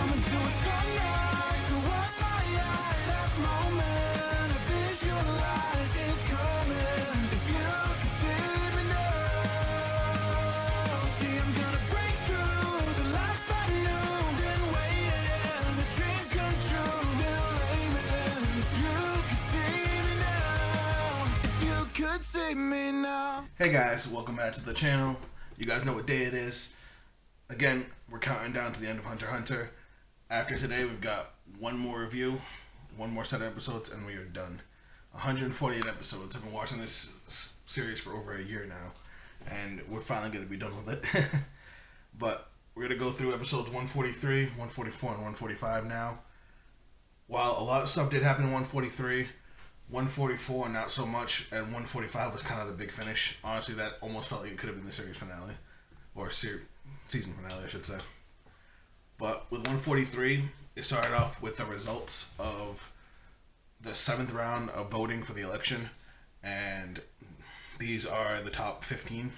coming to a sunrise. So what my eyes, that moment I visualize is coming. If you could see me now, see I'm gonna break through the life I knew. Been waiting, a dream come true. Still aiming. If you could see me now, if you could see me now. Hey guys, welcome back to the channel. You guys know what day it is. Again, we're counting down to the end of Hunter x Hunter. After today, we've got one more review, one more set of episodes, and we are done. 148 episodes. I've been watching this series for over a year now, and we're finally going to be done with it. But we're going to go through episodes 143, 144, and 145 now. While a lot of stuff did happen in 143, 144 not so much, and 145 was kind of the big finish. Honestly, that almost felt like it could have been the series finale, or season finale, I should say. But with 143, it started off with the results of the 7th round of voting for the election, and these are the top 15.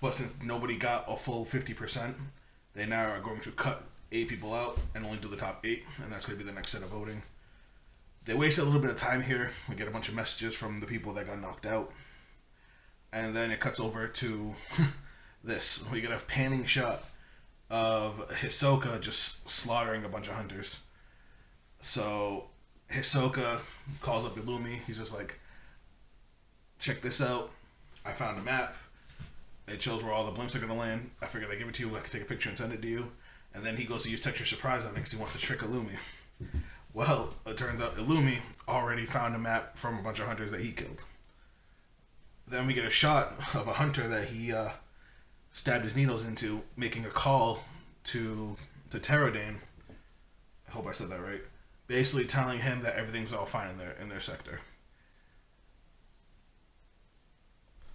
But since nobody got a full 50%, they now are going to cut 8 people out and only do the top 8, and that's going to be the next set of voting. They wasted a little bit of time here. We get a bunch of messages from the people that got knocked out. And then it cuts over to this. We get a panning shot of Hisoka just slaughtering a bunch of hunters. So Hisoka calls up Illumi. He's just like, check this out. I found a map. It shows where all the blimps are going to land. I figured I'd give it to you. I could take a picture and send it to you. And then he goes to use Texture Surprise on it because he wants to trick Illumi. Well, it turns out Illumi already found a map from a bunch of hunters that he killed. Then we get a shot of a hunter that he stabbed his needles into, making a call to Pterodane. I hope I said that right. Basically telling him that everything's all fine in their sector.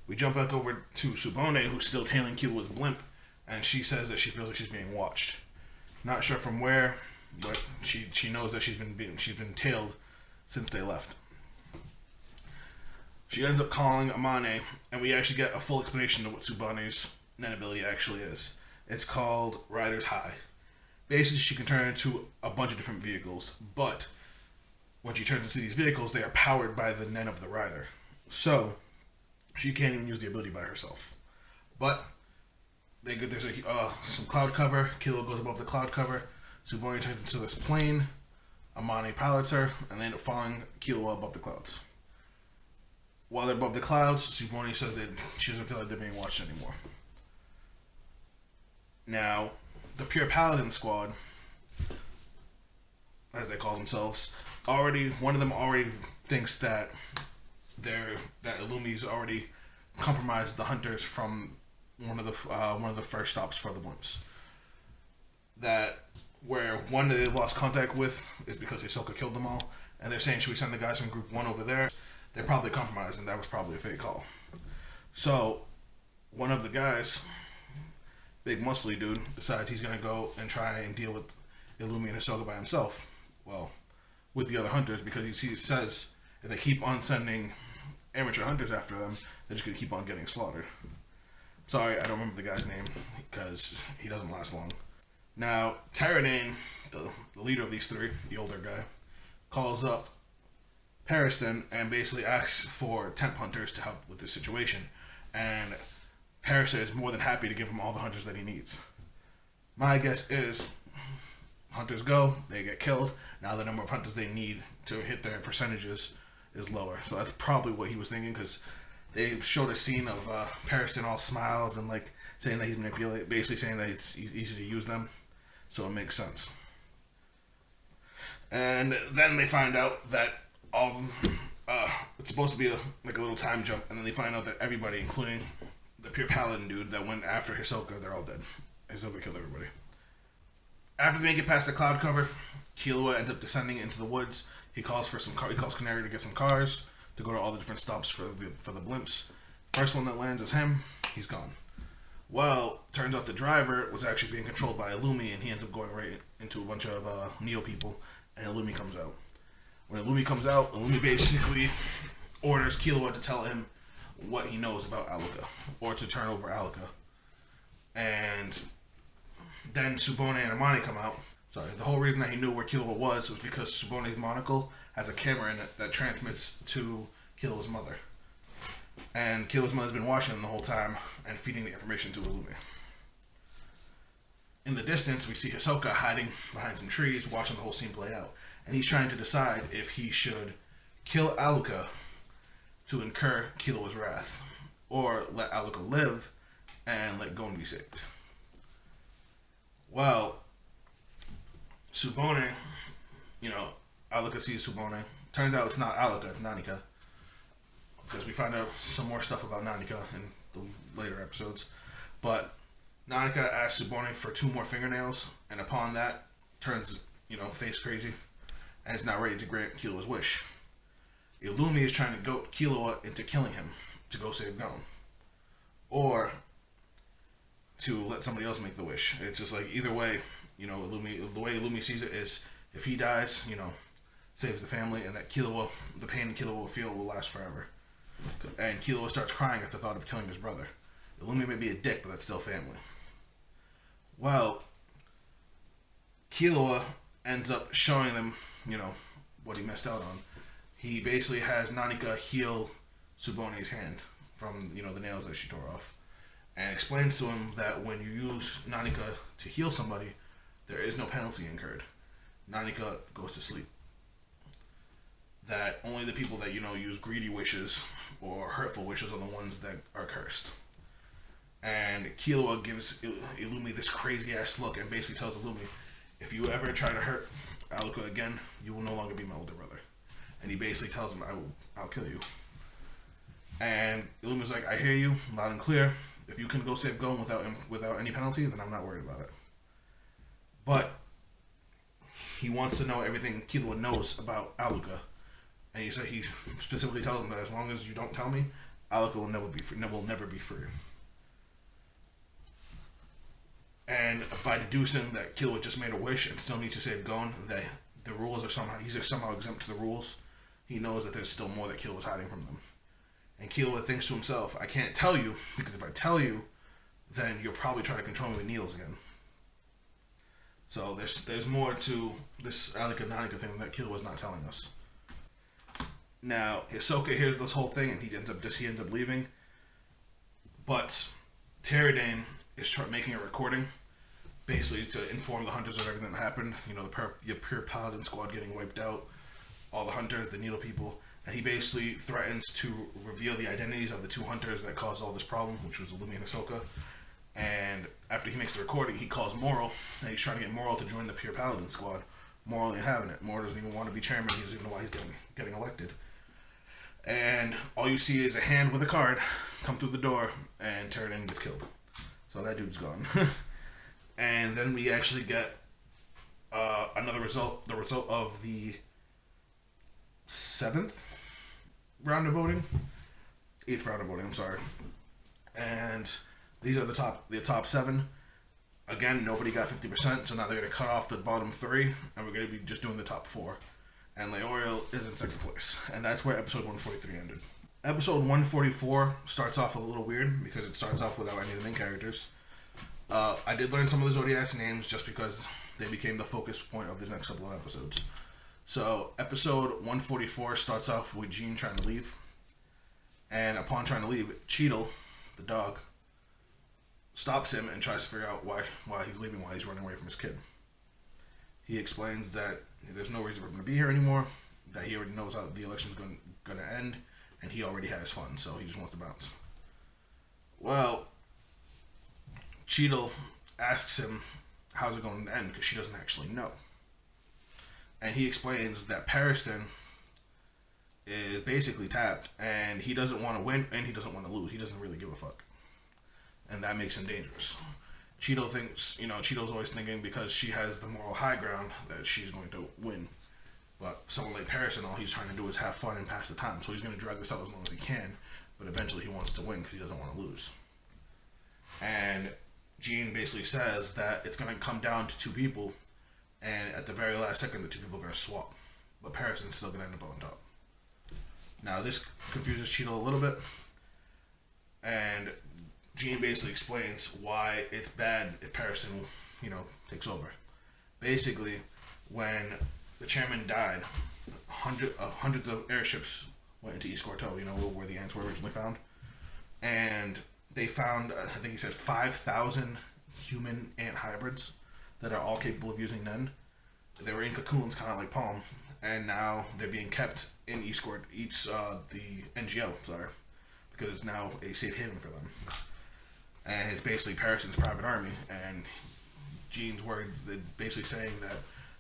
We jump back over to Tsubone, who's still tailing Killua's blimp, and she says that she feels like she's being watched. Not sure from where, but she knows that she's been tailed since they left. She ends up calling Amane, and we actually get a full explanation of what Tsubone's Nen ability actually is. It's called Rider's High. Basically, she can turn into a bunch of different vehicles, but when she turns into these vehicles, they are powered by the Nen of the rider. So she can't even use the ability by herself. But there's some cloud cover. Killua goes above the cloud cover. Tsubone turns into this plane. Amane pilots her, and they end up following Killua above the clouds. While they're above the clouds, Tsubone says that she doesn't feel like they're being watched anymore. Now, the Pure Paladin Squad, as they call themselves, one of them already thinks that Illumi's already compromised the hunters from one of the first stops for the blimps. That where one that they've lost contact with is because Hisoka killed them all, and they're saying, should we send the guys from Group 1 over there? They're probably compromised, and that was probably a fake call. So, one of the guys, big muscly dude, decides he's going to go and try and deal with Illumi and Hisoka by himself. Well, with the other hunters, because he says if they keep on sending amateur hunters after them, they're just going to keep on getting slaughtered. Sorry, I don't remember the guy's name, because he doesn't last long. Now, Pterodane, the leader of these three, the older guy, calls up Pariston and basically asks for temp hunters to help with this situation. And Pariston is more than happy to give him all the hunters that he needs. My guess is hunters go, they get killed. Now the number of hunters they need to hit their percentages is lower. So that's probably what he was thinking, because they showed a scene of Pariston all smiles and like saying that he's manipulated, basically saying that it's easy to use them. So it makes sense. And then they find out that it's supposed to be a little time jump, and then they find out that everybody, including the Pure Paladin dude that went after Hisoka, they're all dead. Hisoka killed everybody. After they make it past the cloud cover, Killua ends up descending into the woods. He calls Canary to get some cars to go to all the different stops for the blimps. First one that lands is him. He's gone. Well, turns out the driver was actually being controlled by Illumi, and he ends up going right into a bunch of Neo people, and Illumi comes out. When Illumi comes out, Illumi basically orders Killua to tell him what he knows about Alaka, or to turn over Alaka. And then Tsubone and Amane come out. Sorry, the whole reason that he knew where Killua was because Subone's monocle has a camera in it that transmits to Killua's mother. And Killua's mother's been watching him the whole time and feeding the information to Illumi. In the distance, we see Hisoka hiding behind some trees, watching the whole scene play out. And he's trying to decide if he should kill Aluka to incur Killua's wrath, or let Aluka live and let Gon be saved. Well, Subone, Aluka sees Subone. Turns out it's not Aluka, it's Nanika. Because we find out some more stuff about Nanika in the later episodes. But Nanika asks Subone for 2 more fingernails, and upon that, turns, face crazy, and is now ready to grant Killua's wish. Illumi is trying to goat Killua into killing him to go save Gon. Or to let somebody else make the wish. It's just like, either way, Illumi, the way Illumi sees it is, if he dies, saves the family, and that Killua, the pain Killua will feel will last forever. And Killua starts crying at the thought of killing his brother. Illumi may be a dick, but that's still family. Well, Killua ends up showing them, what he missed out on. He basically has Nanika heal Subone's hand from, the nails that she tore off. And explains to him that when you use Nanika to heal somebody, there is no penalty incurred. Nanika goes to sleep. That only the people that, use greedy wishes or hurtful wishes are the ones that are cursed. And Killua gives Illumi this crazy ass look and basically tells Illumi, if you ever try to hurt Aluka again, you will no longer be my older brother. And he basically tells him, I'll kill you. And Illumi's like, I hear you, loud and clear. If you can go save Gon without any penalty, then I'm not worried about it. But he wants to know everything Killua knows about Aluka. And he specifically tells him that as long as you don't tell me, Aluka will never be free. And by deducing that Killua just made a wish and still needs to save Gon, that the rules are he's somehow exempt to the rules, he knows that there's still more that Killua's hiding from them. And Killua thinks to himself, I can't tell you, because if I tell you, then you'll probably try to control me with needles again. So there's more to this Aluka Nanika thing that Killua's not telling us. Now, Hisoka hears this whole thing and he ends up leaving. But Teradane is making a recording, basically to inform the hunters of everything that happened. The pure paladin squad getting wiped out, all the hunters, the needle people. And he basically threatens to reveal the identities of the 2 hunters that caused all this problem, which was Illumi and Hisoka. And after he makes the recording, he calls Moro, and he's trying to get Moro to join the Pure Paladin squad. Moro ain't having it. Moro doesn't even want to be chairman. He doesn't even know why he's getting elected. And all you see is a hand with a card come through the door, and Teradane gets killed. So that dude's gone. And then we actually get another result, the result of the 7th round of voting. 8th round of voting, I'm sorry. And these are the top 7. Again, nobody got 50%, so now they're going to cut off the bottom 3, and we're going to be just doing the top 4. And Leoriel is in 2nd place. And that's where episode 143 ended. Episode 144 starts off a little weird, because it starts off without any of the main characters. I did learn some of the Zodiac's names, just because they became the focus point of the next couple of episodes. So, episode 144 starts off with Jean trying to leave. And upon trying to leave, Cheadle, the dog, stops him and tries to figure out why he's leaving, why he's running away from his kid. He explains that there's no reason for him to be here anymore, that he already knows how the election's going to end, and he already has fun, so he just wants to bounce. Well, Cheadle asks him how's it going to end, because she doesn't actually know. And he explains that Pariston is basically tapped, and he doesn't want to win, and he doesn't want to lose. He doesn't really give a fuck. And that makes him dangerous. Cheadle thinks, Cheadle's always thinking because she has the moral high ground that she's going to win. But someone like Pariston, all he's trying to do is have fun and pass the time. So he's going to drag this out as long as he can, but eventually he wants to win because he doesn't want to lose. And Jean basically says that it's going to come down to 2 people, and at the very last second, the 2 people are going to swap. But Pariston's still going to end up on top. Now, this confuses Cheadle a little bit, and Jean basically explains why it's bad if Pariston, takes over. Basically, when the chairman died, hundreds of airships went into East Corto, where the ants were originally found. And they found, I think he said, 5,000 human ant hybrids that are all capable of using Nen. They were in cocoons, kind of like Palm, and now they're being kept in the NGL, because it's now a safe haven for them. And it's basically Parison's private army, and Gene's word, basically saying that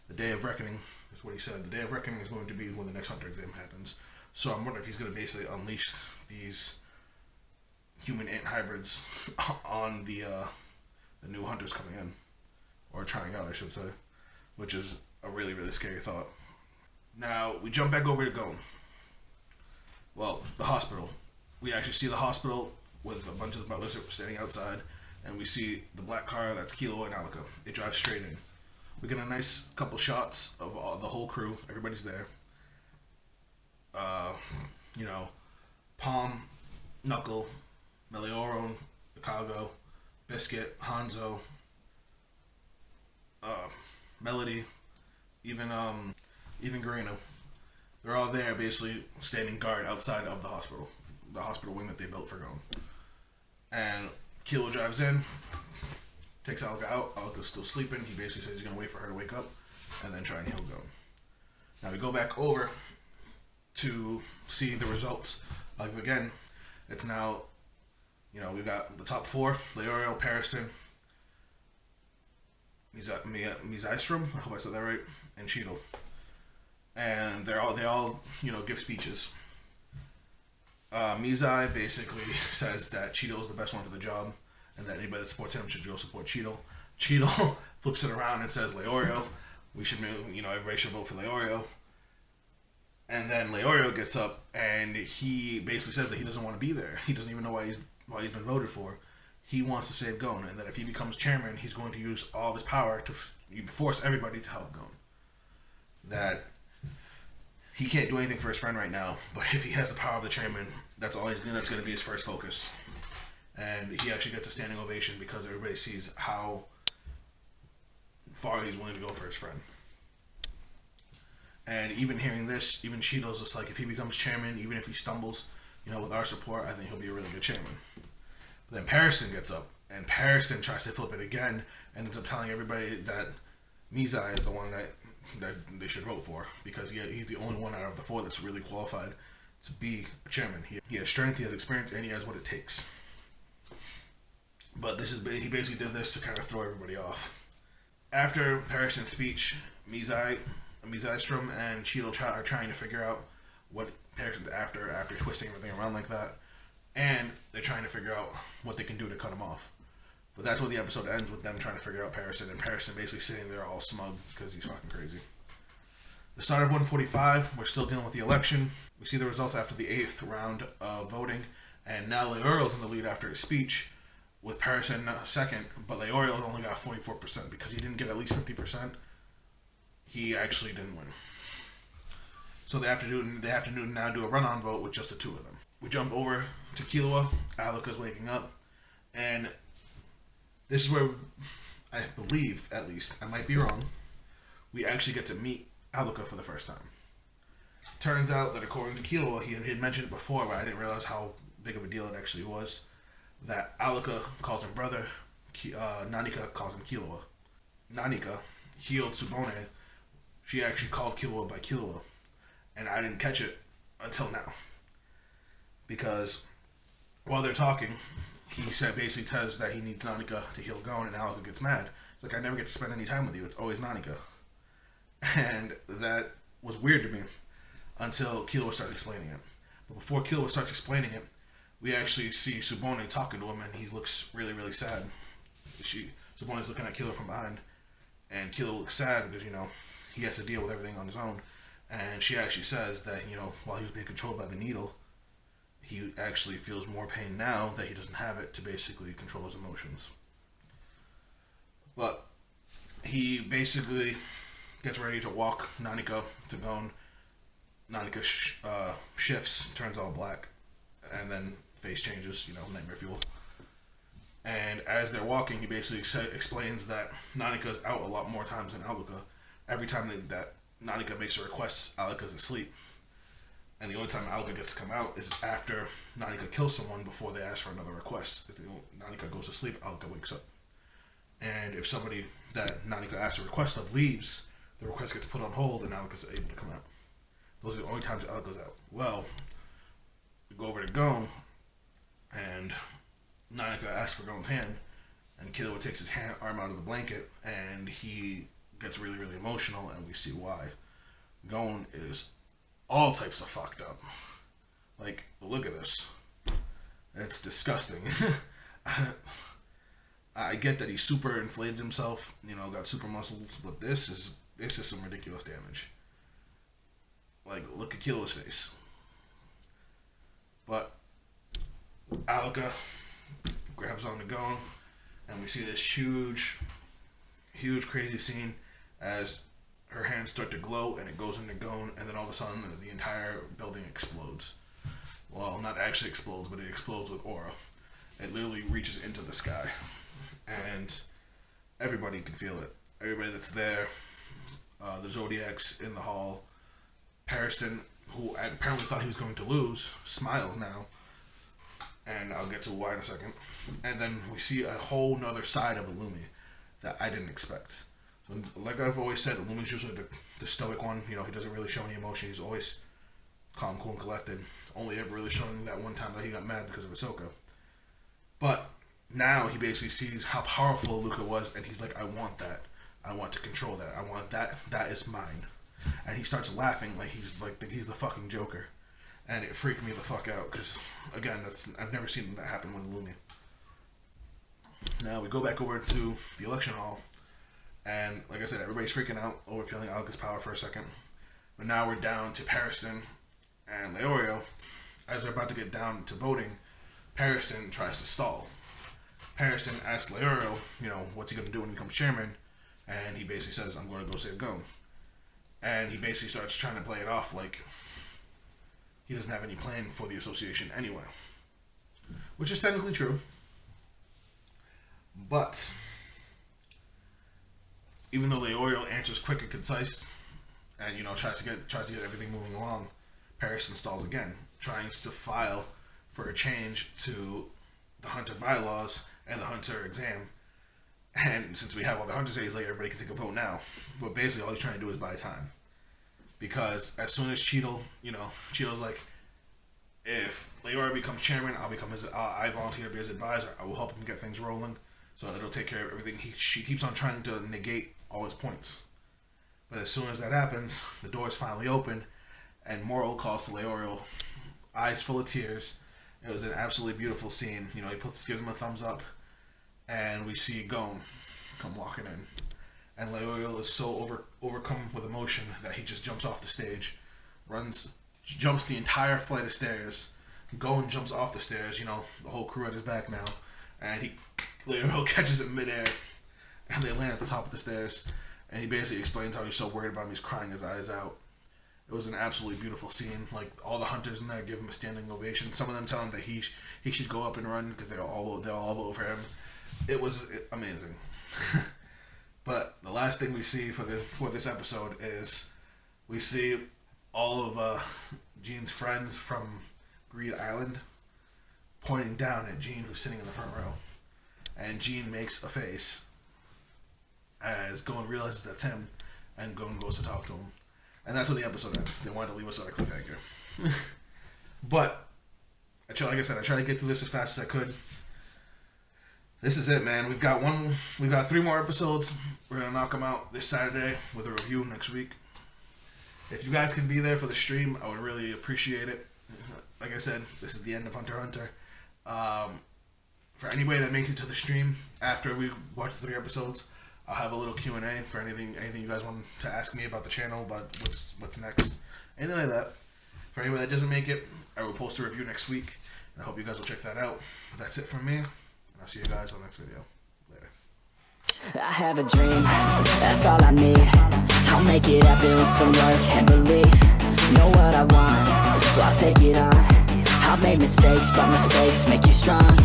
the day of reckoning is what he said. The day of reckoning is going to be when the next hunter exam happens. So I'm wondering if he's going to basically unleash these human ant hybrids on the new hunters coming in, or trying out, I should say, which is a really, really scary thought. Now we jump back over to Gone. Well, the hospital. We actually see the hospital with a bunch of the butlers standing outside, and we see the black car that's Kilo and Alika. They drive straight in. We get a nice couple shots of the whole crew. Everybody's there. Palm, Knuckle, Melioron, Chicago, Biscuit, Hanzo, Melody, even Garino. They're all there, basically standing guard outside of the hospital wing that they built for Gone. And Kilo drives in, takes Alika out. Alika's still sleeping. He basically says he's gonna wait for her to wake up and then try and heal Gone. Now we go back over to see the results. Again, it's now, we've got the top four: Leorio, Pariston, Mizystrom, I hope I said that right, and Cheadle. And they all give speeches. Mizai basically says that Cheadle is the best one for the job, and that anybody that supports him should go support Cheadle. Cheadle flips it around and says Leorio. We should move, everybody should vote for Leorio. And then Leorio gets up and he basically says that he doesn't want to be there. He doesn't even know why he's been voted for. He wants to save Gon, and that if he becomes chairman, he's going to use all of his power to force everybody to help Gon. That he can't do anything for his friend right now, but if he has the power of the chairman, that's going to be his first focus. And he actually gets a standing ovation because everybody sees how far he's willing to go for his friend. And even hearing this, even Cheadle's just like, if he becomes chairman, even if he stumbles, with our support, I think he'll be a really good chairman. But then Pariston gets up, and Pariston tries to flip it again, and ends up telling everybody that Mizai is the one that they should vote for, because he's the only one out of the four that's really qualified to be a chairman. He has strength, he has experience, and he has what it takes. But he basically did this to kind of throw everybody off. After Pariston's speech, Mizystrom and Cheadle are trying to figure out what Pariston's after twisting everything around like that, and they're trying to figure out what they can do to cut him off. But that's where the episode ends, with them trying to figure out Pariston, and Pariston basically sitting there all smug because he's fucking crazy. The start of 145, we're still dealing with the election. We see the results after the 8th round of voting, and now Leorio's in the lead after his speech, with Pariston second, but Leorio only got 44% because he didn't get at least 50%. He actually didn't win. So they have to now do a run-on vote with just the two of them. We jump over to Killua. Alika's waking up, and this is where I believe, at least, I might be wrong, we actually get to meet Alika for the first time. Turns out that according to Killua, he had mentioned it before, but I didn't realize how big of a deal it actually was, that Alika calls him brother, Nanika calls him Killua. Nanika healed Tsubone. She actually called Killua by Killua, and I didn't catch it until now. Because while they're talking, he basically says that he needs Nanika to heal Gon, and Alika gets mad. It's like, I never get to spend any time with you. It's always Nanika. And that was weird to me until Killua starts explaining it. But before Killua starts explaining it, we actually see Tsubone talking to him, and he looks really, really sad. Subone's looking at Killua from behind, and Killua looks sad because, he has to deal with everything on his own. And she actually says that, while he was being controlled by the needle, he actually feels more pain now that he doesn't have it to basically control his emotions. But he basically gets ready to walk Nanika to Gon. Nanika shifts, turns all black, and then face changes, nightmare fuel. And as they're walking, he basically explains that Nanika's out a lot more times than Alika. Every time that Nanika makes a request, Alika's asleep. And the only time Alika gets to come out is after Nanika kills someone before they ask for another request. If Nanika goes to sleep, Alika wakes up. And if somebody that Nanika asks a request of leaves, the request gets put on hold and Alika's able to come out. Those are the only times Alika's out. Well, we go over to Gon, and Nanika asks for Gon's hand, and Killua takes his arm out of the blanket, and he gets really, really emotional, and we see why. Gon is all types of fucked up. Like, look at this. It's disgusting. I get that he's super inflated himself, got super muscles, but this is some ridiculous damage. Like, look at Killua's face. But Alika grabs on to Gon, and we see this huge, crazy scene as her hands start to glow, and it goes into Gon, and then all of a sudden the entire building explodes. Well, not actually explodes, but it explodes with aura. It literally reaches into the sky, and everybody can feel it. Everybody that's there, the Zodiacs in the hall, Harrison, who apparently thought he was going to lose, smiles now, and I'll get to why in a second. And then we see a whole nother side of Illumi that I didn't expect. So, like I've always said, Illumi's usually the stoic one. He doesn't really show any emotion. He's always calm, cool, and collected. Only ever really showing that one time that he got mad because of Ahsoka. But now he basically sees how powerful Luca was, and he's like, I want that. I want to control that. I want that. That is mine. And he starts laughing like he's the fucking Joker. And it freaked me the fuck out because, again, I've never seen that happen with Illumi. Now we go back over to the election hall, and like I said, everybody's freaking out over feeling Alika's power for a second. But now we're down to Pariston and Leorio. As they're about to get down to voting, Pariston tries to stall. Pariston asks Leorio, what's he going to do when he becomes chairman? And he basically says, I'm going to go save Gon. And he basically starts trying to play it off like he doesn't have any plan for the association anyway. Which is technically true. But even though Leorio answers quick and concise and tries to get everything moving along, Paris installs again, trying to file for a change to the Hunter bylaws and the Hunter exam. And since we have all the Hunters, he's like, everybody can take a vote now. But basically all he's trying to do is buy time. Because as soon as Cheadle, Cheadle's like, if Leorio becomes chairman, I volunteer to be his advisor. I will help him get things rolling. So it'll take care of everything. She keeps on trying to negate all his points. But as soon as that happens, the doors finally open, and Morrill calls to Leorio, eyes full of tears. It was an absolutely beautiful scene. He gives him a thumbs up, and we see Gon come walking in. And Leorio is so overcome with emotion that he just jumps off the stage, jumps the entire flight of stairs. Gon jumps off the stairs, the whole crew at his back now, and Leorio catches it midair, and they land at the top of the stairs, and he basically explains how he's so worried about him, he's crying his eyes out. It was an absolutely beautiful scene. Like, all the Hunters in there give him a standing ovation. Some of them tell him that he should go up and run because they'll all vote for him. It was amazing. But the last thing we see for this episode is we see all of Jean's friends from Greed Island pointing down at Jean, who's sitting in the front row. And Jean makes a face as Gon realizes that's him, and Gon goes to talk to him. And that's where the episode ends. They wanted to leave us on a cliffhanger. But, like I said, I tried to get through this as fast as I could. This is it, man. We've got 3 more episodes. We're going to knock them out this Saturday with a review next week. If you guys can be there for the stream, I would really appreciate it. Like I said, this is the end of Hunter x Hunter. For anybody that makes it to the stream after we watch the 3 episodes, I'll have a little Q&A for anything you guys want to ask me about the channel, about what's next, anything like that. For anybody that doesn't make it, I will post a review next week, and I hope you guys will check that out. But that's it from me, and I'll see you guys on the next video. Later. I have a dream, that's all I need. I'll make it happen with some work and belief. Know what I want, so I'll take it on. I'll make mistakes, but mistakes make you strong.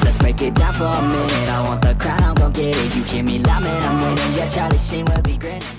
let's break it down for a minute. I want the crown, I'm gon' get it. You hear me loud, man, I'm winning. Yeah, Charlie Sheen will be grinning.